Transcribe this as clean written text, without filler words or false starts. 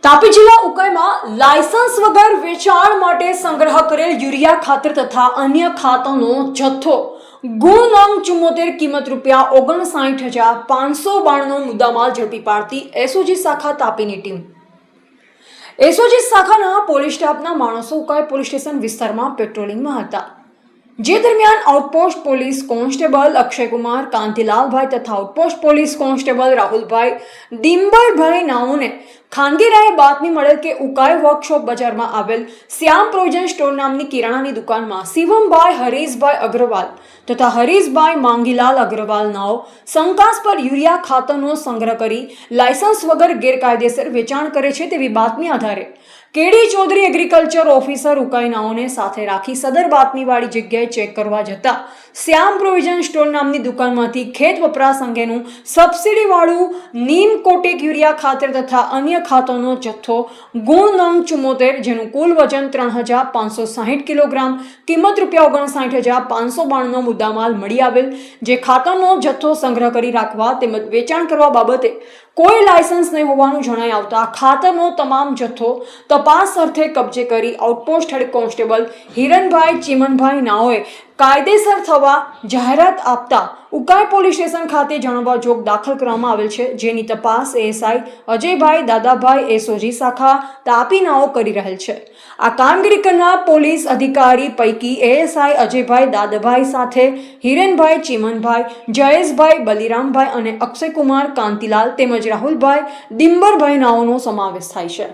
તાપી જિલ્લા ઉકાઈમાં લાયસન્સ વગર વેચાણ માટે સંગ્રહ કરેલ યુરિયા ખાતર તથા અન્ય ખાતરનો જથ્થો ગુણ નંગ 74 કિંમત ₹59,592 મુદ્દામાલ ઝડપી પાડતી એસઓજી શાખા તાપીની ટીમ। એસઓજી શાખાના પોલીસ સ્ટાફના માણસો ઉકાઈ પોલીસ સ્ટેશન વિસ્તારમાં પેટ્રોલિંગમાં હતા, જે દરમિયાન આઉટપોસ્ટ પોલીસ કોન્સ્ટેબલ અક્ષયકુમાર કાંતિલાલભાઈ તથા આઉટપોસ્ટ પોલીસ કોન્સ્ટેબલ રાહુલભાઈ ડિમ્બરભાઈ નાઓને ખાનગી રાયે બાતમી મળેલ કે ઉકાઈ વર્કશોપ બજારમાં આવેલ શ્યામ પ્રોવિઝન સ્ટોર નામની કિરાણાની દુકાનમાં શિવમભાઈ હરીશભાઈ અગ્રવાલ તથા હરીશભાઈ માંગીલાલ અગ્રવાલ નાઓ શંકાસ્પદ યુરિયા ખાતરનો સંગ્રહ કરી લાયસન્સ વગર ગેરકાયદેસર વેચાણ કરે છે તેવી બાતમી આધારે કેડી ચૌધરી એગ્રીકલ્ચર ઓફિસર ઉકાઈ નાઓને સાથે રાખી સદર બાતમીવાળી જગ્યાએ ચેક કરવા જતા શ્યામ પ્રોવિઝન સ્ટોર નામની દુકાનમાંથી ખેત વપરાશ અંગેનું સબસિડીવાળું નીમ કોટેક યુરિયા ખાતર તથા અન્ય ખાતરનો જથ્થો ગુણ નંગ 74 જેનું કુલ વજન 3,560 કિલોગ્રામ કિંમત ₹59,592 મુદ્દામાલ મળી આવેલ, જે ખાતરનો જથ્થો સંગ્રહ કરી રાખવા તેમજ વેચાણ કરવા બાબતે કોઈ લાયસન્સ નહીં હોવાનું જણાઈ આવતા ખાતરનો તમામ જથ્થો તપાસ અર્થે કબજે કરી આઉટપોસ્ટ હેડ કોન્સ્ટેબલ હિરણભાઈ ચીમનભાઈ નાઓએ કાયદેસર થવા જાહેરાત આપતા ઉકાઈ પોલીસ સ્ટેશન ખાતે જાણવા જોગ દાખલ કરવામાં આવેલ છે, જેની તપાસ એએસઆઈ અજયભાઈ દાદાભાઈ એસઓજી શાખા તાપી નાઓ કરી રહેલ છે। આ કામગીરી કરનાર પોલીસ અધિકારી પૈકી એએસઆઈ અજયભાઈ દાદાભાઈ સાથે હિરેનભાઈ ચીમનભાઈ, જયેશભાઈ બલિરામભાઈ અને અક્ષયકુમાર કાંતિલાલ તેમજ રાહુલભાઈ ડિમ્બરભાઈ નાઓનો સમાવેશ થાય છે।